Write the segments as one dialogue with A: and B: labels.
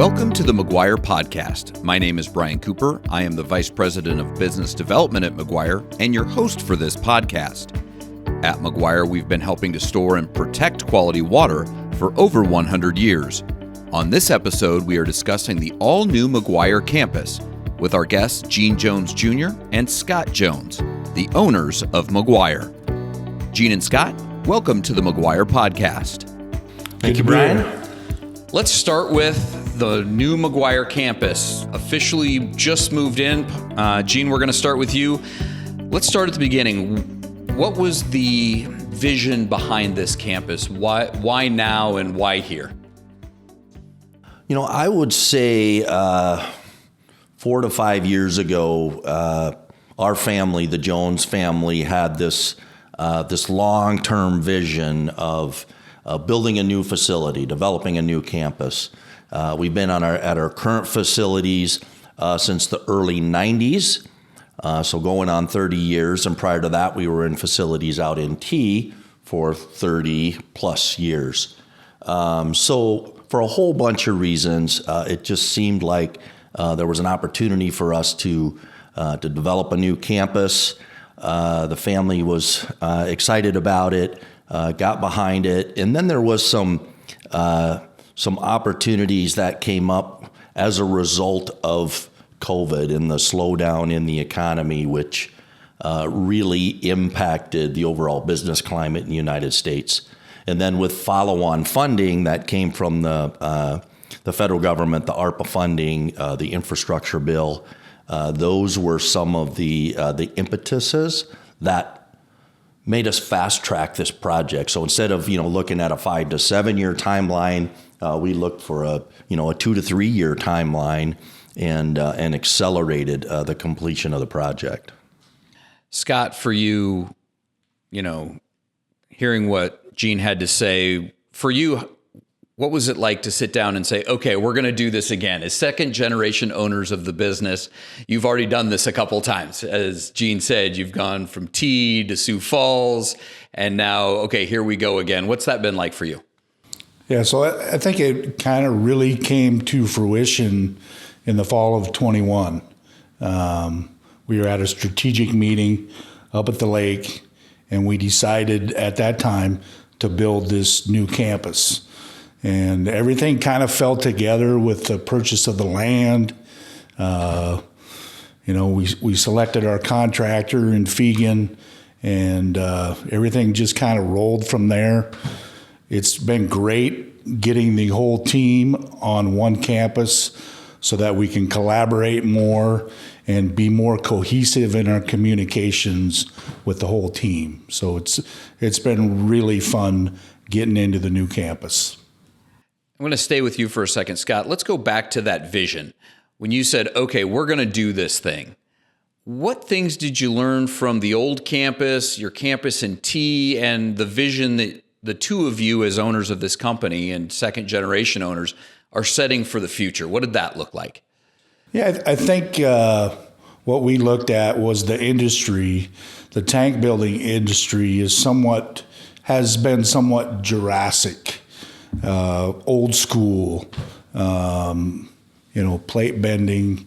A: Welcome to the Maguire Podcast. My name is Brian Cooper. I am the Vice President of Business Development at Maguire and your host for this podcast. At Maguire, we've been helping to store and protect quality water for over 100 years. On this episode, we are discussing the all-new Maguire Campus with our guests Gene Jones Jr. and Scott Jones, the owners of Maguire. Gene and Scott, welcome to the Maguire Podcast.
B: Thank you, Brian.
A: Let's start with the new Maguire Campus. Officially just moved in. Gene, we're going to start with you. Let's start at the beginning. What was the vision behind this campus? Why now and why here?
B: You know, I would say 4 to 5 years ago, our family, the Jones family, had this long-term vision of building a new facility, developing a new campus. We've been at our current facilities since the early 90s, so going on 30 years. And prior to that, we were in facilities out in T for 30 plus years. So for a whole bunch of reasons, it just seemed like there was an opportunity for us to develop a new campus. The family was excited about it, got behind it, and then there was some opportunities that came up as a result of COVID and the slowdown in the economy, which really impacted the overall business climate in the United States. And then with follow-on funding that came from the federal government, the ARPA funding, the infrastructure bill, those were some of the impetuses that made us fast track this project. So instead of looking at a 5 to 7 year timeline, we looked for a 2 to 3 year timeline and accelerated the completion of the project.
A: Scott, for you, hearing what Gene had to say, for you, what was it like to sit down and say, okay, we're going to do this again? As second generation owners of the business, you've already done this a couple times. As Gene said, you've gone from T to Sioux Falls, and now, okay, here we go again. What's that been like for you?
C: Yeah, so I think it kind of really came to fruition in the fall of 21. We were at a strategic meeting up at the lake, and we decided at that time to build this new campus. And everything kind of fell together with the purchase of the land. We selected our contractor in Fegan, and everything just kind of rolled from there. It's been great getting the whole team on one campus so that we can collaborate more and be more cohesive in our communications with the whole team. So it's been really fun getting into the new campus.
A: I'm going to stay with you for a second, Scott. Let's go back to that vision. When you said, okay, we're going to do this thing, what things did you learn from the old campus, your campus in T, and the vision that the two of you as owners of this company and second generation owners are setting for the future? What did that look like?
C: Yeah, I think what we looked at was the industry. The tank building industry has been somewhat Jurassic. Old school, plate bending,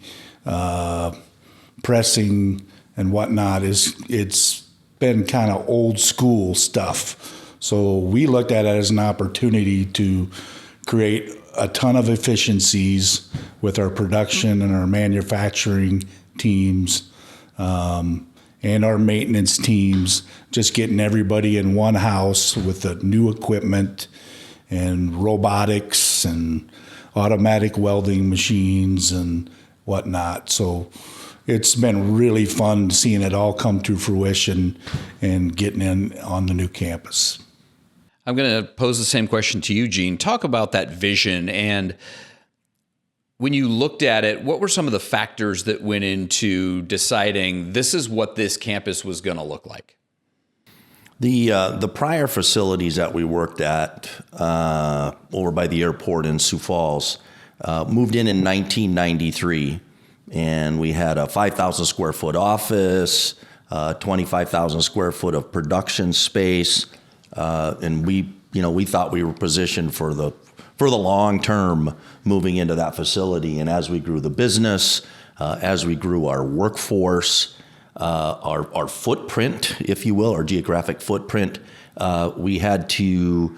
C: pressing and whatnot. It's been kind of old school stuff. So we looked at it as an opportunity to create a ton of efficiencies with our production and our manufacturing teams, and our maintenance teams, just getting everybody in one house with the new equipment and robotics and automatic welding machines and whatnot. So it's been really fun seeing it all come to fruition and getting in on the new campus.
A: I'm going to pose the same question to you, Gene. Talk about that vision. And when you looked at it, what were some of the factors that went into deciding this is what this campus was going to look like?
B: The prior facilities that we worked at over by the airport in Sioux Falls moved in 1993, and we had a 5,000 square foot office, 25,000 square foot of production space, and we thought we were positioned for for the long term moving into that facility. And as we grew the business, as we grew our workforce, our footprint, if you will, our geographic footprint, we had to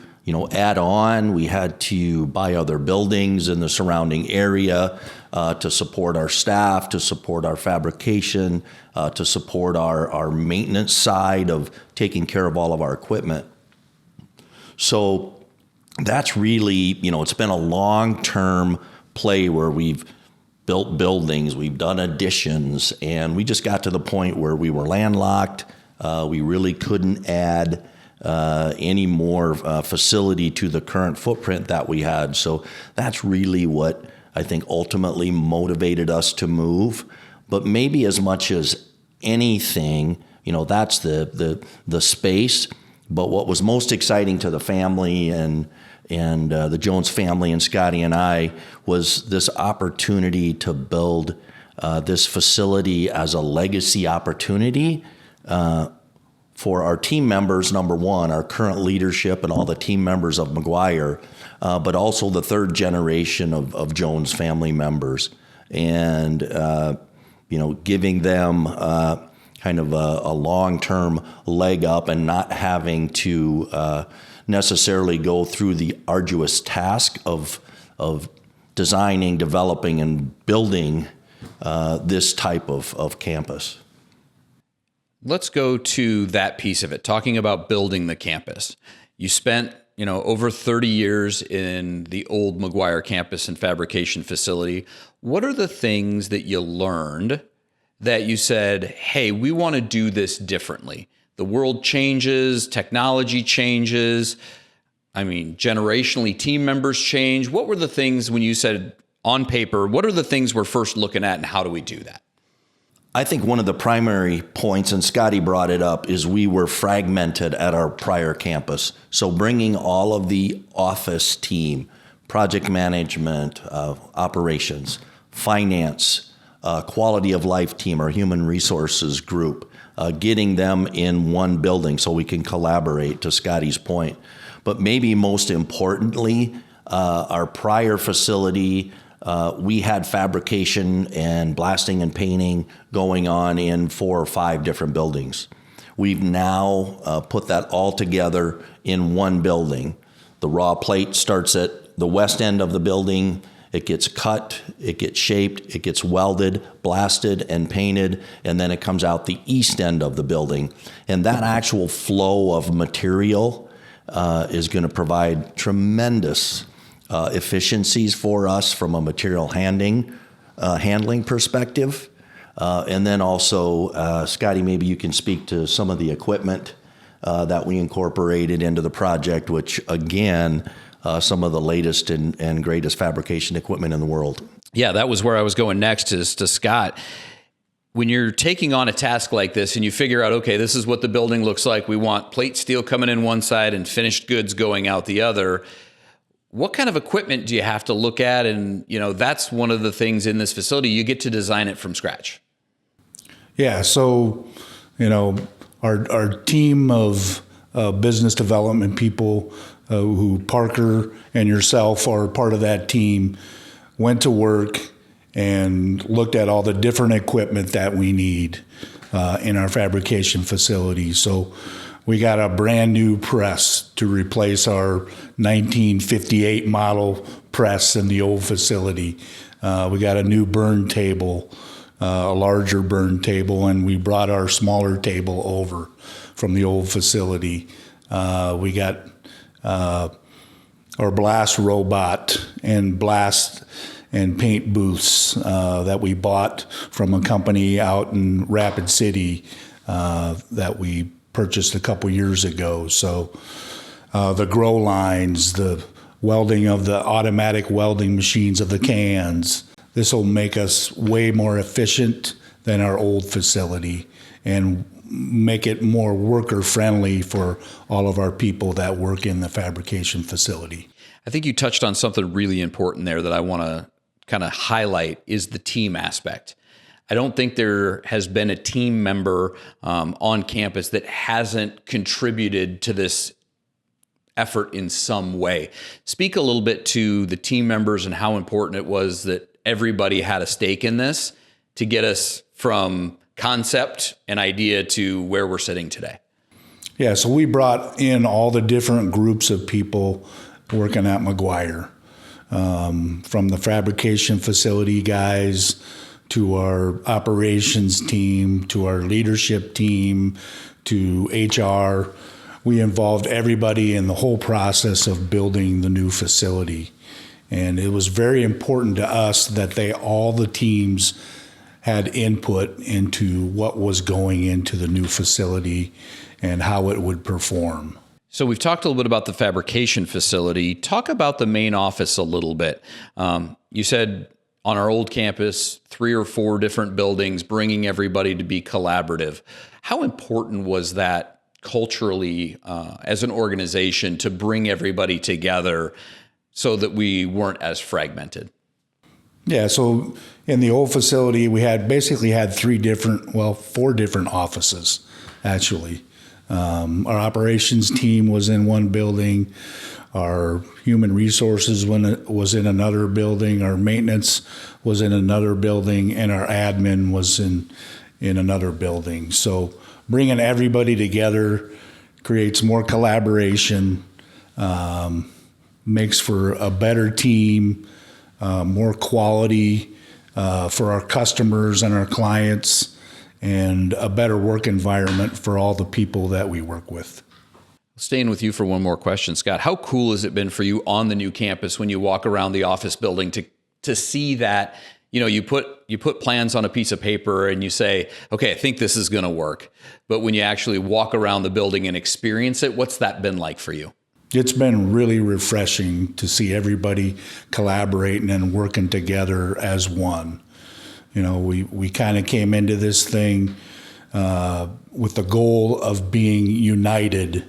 B: add on. We had to buy other buildings in the surrounding area to support our staff, to support our fabrication, to support our maintenance side of taking care of all of our equipment. So that's really, it's been a long-term play where we've built buildings, we've done additions, and we just got to the point where we were landlocked. We really couldn't add any more facility to the current footprint that we had. So that's really what I think ultimately motivated us to move. But maybe as much as anything, that's the space. But what was most exciting to the family and the Jones family and Scotty and I was this opportunity to build this facility as a legacy opportunity for our team members, number one, our current leadership and all the team members of Maguire, but also the third generation of Jones family members. And, giving them kind of a long-term leg up and not having to necessarily go through the arduous task of designing, developing, and building this type of campus.
A: Let's go to that piece of it, talking about building the campus. You spent, over 30 years in the old Maguire Campus and fabrication facility. What are the things that you learned that you said, hey, we want to do this differently? The world changes, technology changes. Generationally, team members change. What were the things when you said on paper, what are the things we're first looking at and how do we do that?
B: I think one of the primary points, and Scotty brought it up, is we were fragmented at our prior campus. So bringing all of the office team, project management, operations, finance, quality of life team, our human resources group, getting them in one building so we can collaborate, to Scotty's point. But maybe most importantly, our prior facility, we had fabrication and blasting and painting going on in 4 or 5 different buildings. We've now put that all together in one building. The raw plate starts at the west end of the building. It gets cut, it gets shaped, it gets welded, blasted, and painted, and then it comes out the east end of the building. And that actual flow of material is going to provide tremendous efficiencies for us from a material handling perspective. And then also, Scotty, maybe you can speak to some of the equipment that we incorporated into the project, which again, some of the latest and greatest fabrication equipment in the world.
A: Yeah, that was where I was going next, is to Scott. When you're taking on a task like this and you figure out, okay, this is what the building looks like. We want plate steel coming in one side and finished goods going out the other. What kind of equipment do you have to look at? And, that's one of the things in this facility. You get to design it from scratch.
C: Yeah. So, our team of business development people who Parker and yourself are part of that team went to work and looked at all the different equipment that we need in our fabrication facility. So we got a brand new press to replace our 1958 model press in the old facility. We got a new burn table, a larger burn table, and we brought our smaller table over from the old facility. We got our blast robot and blast and paint booths that we bought from a company out in Rapid City that we purchased a couple years ago. So the grow lines, the welding of the automatic welding machines of the cans. This will make us way more efficient than our old facility and make it more worker friendly for all of our people that work in the fabrication facility.
A: I think you touched on something really important there that I want to kind of highlight, is the team aspect. I don't think there has been a team member on campus that hasn't contributed to this effort in some way. Speak a little bit to the team members and how important it was that everybody had a stake in this to get us from concept and idea to where we're sitting today.
C: Yeah, so we brought in all the different groups of people working at Maguire, from the fabrication facility guys to our operations team, to our leadership team, to HR. We involved everybody in the whole process of building the new facility. And it was very important to us that all the teams had input into what was going into the new facility and how it would perform.
A: So we've talked a little bit about the fabrication facility. Talk about the main office a little bit. You said on our old campus, 3 or 4 different buildings, bringing everybody to be collaborative. How important was that culturally as an organization to bring everybody together so that we weren't as fragmented?
C: Yeah, so in the old facility, we basically had 4 different offices, actually. Our operations team was in one building. Our human resources was in another building. Our maintenance was in another building, and our admin was in another building. So bringing everybody together creates more collaboration, makes for a better team, more quality for our customers and our clients, and a better work environment for all the people that we work with.
A: Staying with you for one more question, Scott. How cool has it been for you on the new campus when you walk around the office building to see that, you put plans on a piece of paper and you say, okay, I think this is going to work. But when you actually walk around the building and experience it, what's that been like for you?
C: It's been really refreshing to see everybody collaborating and working together as one. We kind of came into this thing with the goal of being united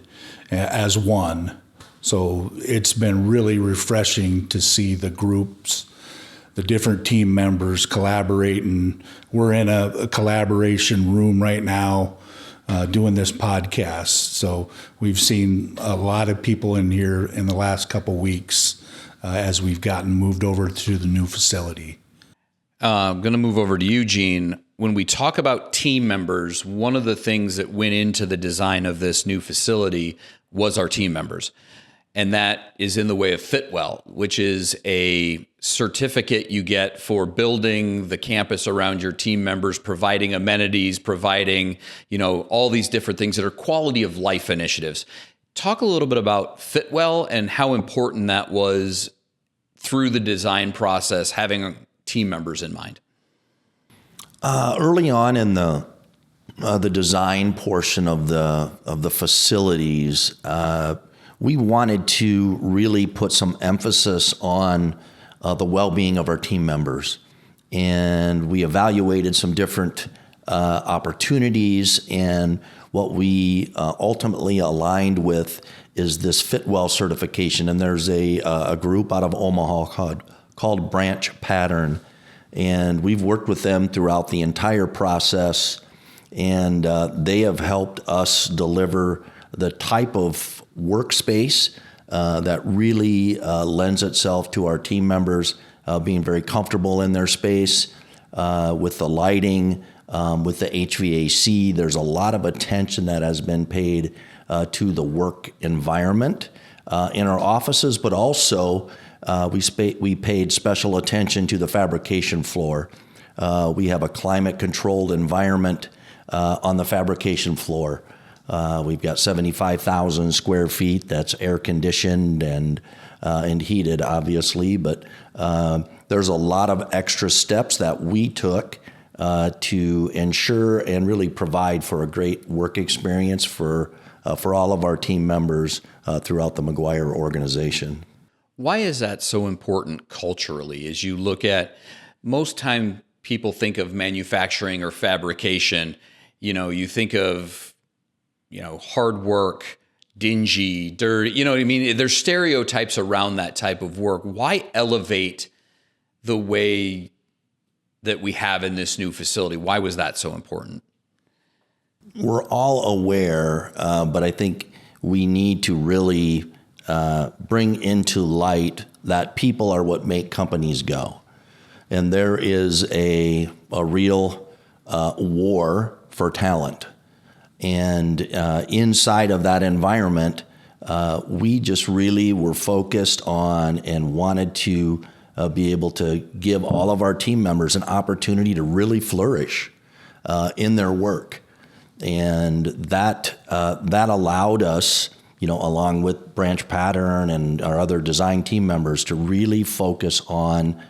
C: as one. So it's been really refreshing to see the groups, the different team members collaborating. We're in a collaboration room right now doing this podcast. So we've seen a lot of people in here in the last couple weeks as we've gotten moved over to the new facility.
A: I'm going to move over to you, Gene. When we talk about team members, one of the things that went into the design of this new facility was our team members. And that is in the way of Fitwell, which is a certificate you get for building the campus around your team members, providing amenities, providing, all these different things that are quality of life initiatives. Talk a little bit about Fitwell and how important that was through the design process, having team members in mind.
B: Early on in the design portion of the facilities, we wanted to really put some emphasis on the well-being of our team members, and we evaluated some different opportunities. And what we ultimately aligned with is this Fitwell certification. And there's a group out of Omaha called Branch Pattern. And we've worked with them throughout the entire process. And they have helped us deliver the type of workspace that really lends itself to our team members being very comfortable in their space with the lighting, with the HVAC. There's a lot of attention that has been paid to the work environment in our offices, but also we paid special attention to the fabrication floor. We have a climate-controlled environment on the fabrication floor. We've got 75,000 square feet. That's air-conditioned and heated, obviously. But there's a lot of extra steps that we took to ensure and really provide for a great work experience for all of our team members throughout the Maguire organization.
A: Why is that so important culturally? As you look at, most time people think of manufacturing or fabrication, you think of, hard work, dingy, dirty, what I mean? There's stereotypes around that type of work. Why elevate the way that we have in this new facility? Why was that so important?
B: We're all aware, but I think we need to really bring into light that people are what make companies go. And there is a real war for talent. And inside of that environment, we just really were focused on and wanted to be able to give all of our team members an opportunity to really flourish in their work. And that allowed us, along with Branch Pattern and our other design team members, to really focus on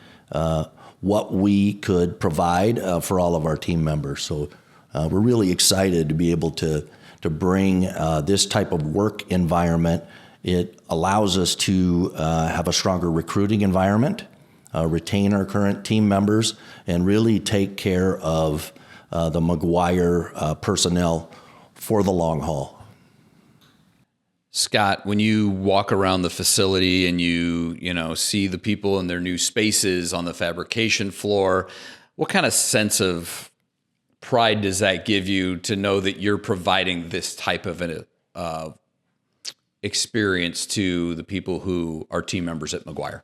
B: what we could provide for all of our team members. So we're really excited to be able to bring this type of work environment. It allows us to have a stronger recruiting environment, retain our current team members, and really take care of the Maguire personnel for the long haul.
A: Scott, when you walk around the facility and you see the people in their new spaces on the fabrication floor, what kind of sense of pride does that give you to know that you're providing this type of an experience to the people who are team members at Maguire?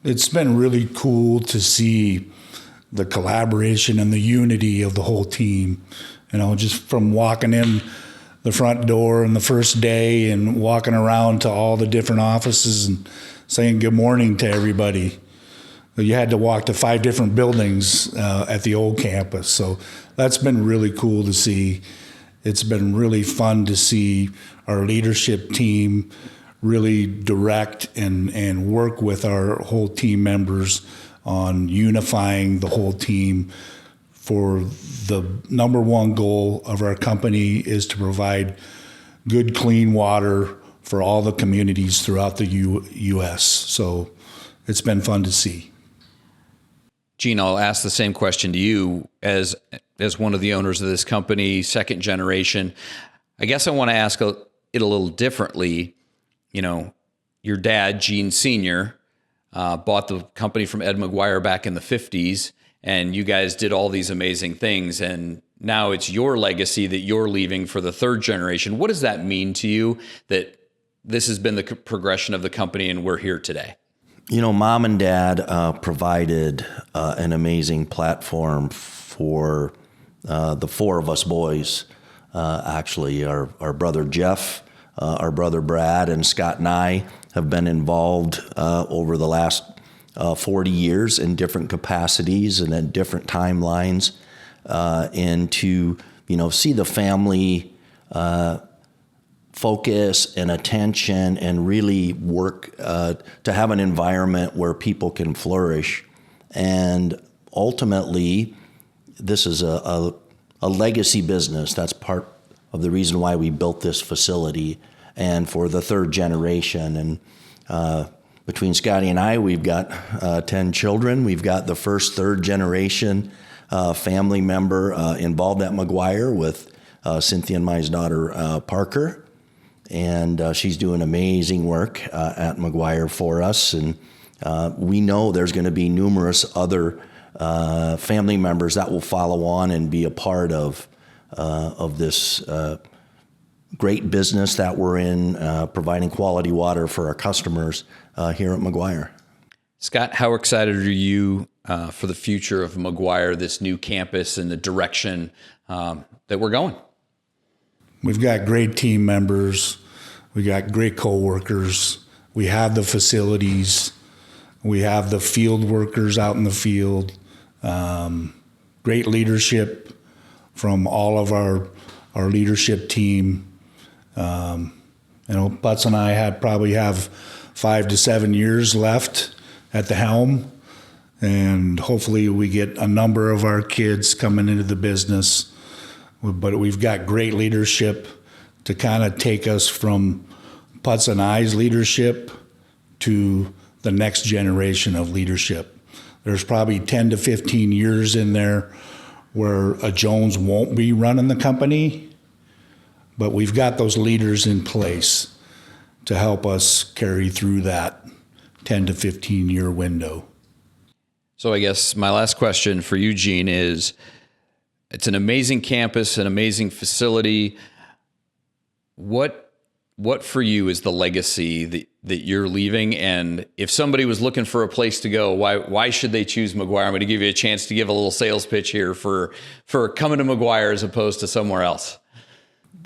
C: It's been really cool to see the collaboration and the unity of the whole team. Just from walking in the front door on the first day and walking around to all the different offices and saying good morning to everybody. You had to walk to 5 different buildings at the old campus. So that's been really cool to see. It's been really fun to see our leadership team really direct and work with our whole team members on unifying the whole team. For the number one goal of our company is to provide good, clean water for all the communities throughout the U.S. So it's been fun to see.
A: Gene, I'll ask the same question to you as one of the owners of this company, second generation. I guess I want to ask it a little differently. Your dad, Gene Sr., bought the company from Ed Maguire back in the 50s, and you guys did all these amazing things, and now it's your legacy that you're leaving for the third generation. What does that mean to you that this has been the progression of the company and we're here today?
B: Mom and Dad provided an amazing platform for the 4 of us boys. Actually, our brother Jeff, our brother Brad, and Scott and I have been involved over the last 40 years in different capacities and at different timelines, and to see the family focus and attention and really work to have an environment where people can flourish. And ultimately, this is a legacy business. That's part of the reason why we built this facility, and for the third generation. And between Scotty and I, we've got 10 children. We've got the first third generation family member involved at Maguire with Cynthia and my daughter, Parker. And she's doing amazing work at Maguire for us. And we know there's going to be numerous other family members that will follow on and be a part of this great business that we're in, providing quality water for our customers here at Maguire.
A: Scott, how excited are you for the future of Maguire, this new campus, and the direction that we're going?
C: We've got great team members. We got great coworkers. We have the facilities. We have the field workers out in the field. Great leadership from all of our leadership team. Butts and I probably have 5 to 7 years left at the helm, and hopefully we get a number of our kids coming into the business. But we've got great leadership to kind of take us from Putz and I's leadership to the next generation of leadership. There's probably 10 to 15 years in there where a Jones won't be running the company, but we've got those leaders in place to help us carry through that 10 to 15 year window.
A: So I guess my last question for you, Gene, is it's an amazing campus, an amazing facility. What What for you is the legacy that you're leaving? And if somebody was looking for a place to go, why should they choose Maguire? I'm going to give you a chance to give a little sales pitch here for coming to Maguire as opposed to somewhere else.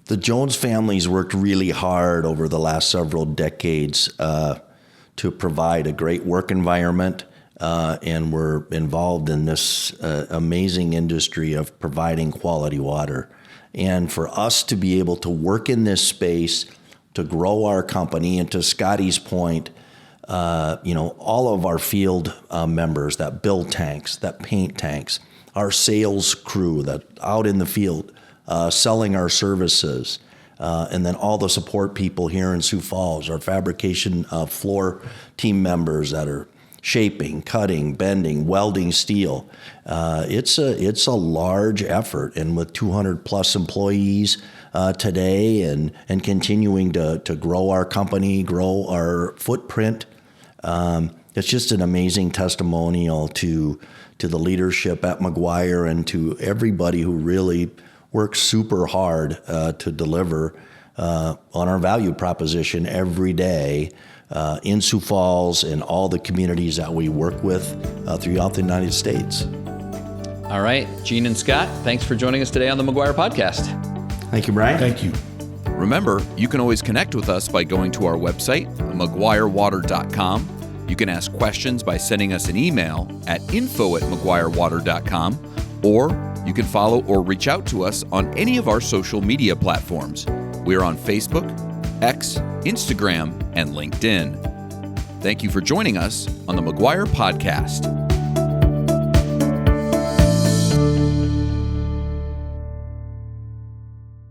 B: The Jones family's worked really hard over the last several decades to provide a great work environment, and we're involved in this amazing industry of providing quality water. And for us to be able to work in this space, to grow our company, and to Scotty's point, all of our field members that build tanks, that paint tanks, our sales crew that out in the field selling our services, and then all the support people here in Sioux Falls, our fabrication floor team members that are shaping, cutting, bending, welding steel. It's a large effort, and with 200 plus employees today, and continuing to grow our company, grow our footprint. It's just an amazing testimonial to the leadership at Maguire and to everybody who really works super hard to deliver on our value proposition every day in Sioux Falls and all the communities that we work with throughout the United States.
A: All right, Gene and Scott, thanks for joining us today on the Maguire Podcast.
B: Thank you, Brian.
C: Thank you.
A: Remember, you can always connect with us by going to our website, maguirewater.com. You can ask questions by sending us an email at info@maguirewater.com, or you can follow or reach out to us on any of our social media platforms. We are on Facebook, X, Instagram, and LinkedIn. Thank you for joining us on the Maguire Podcast.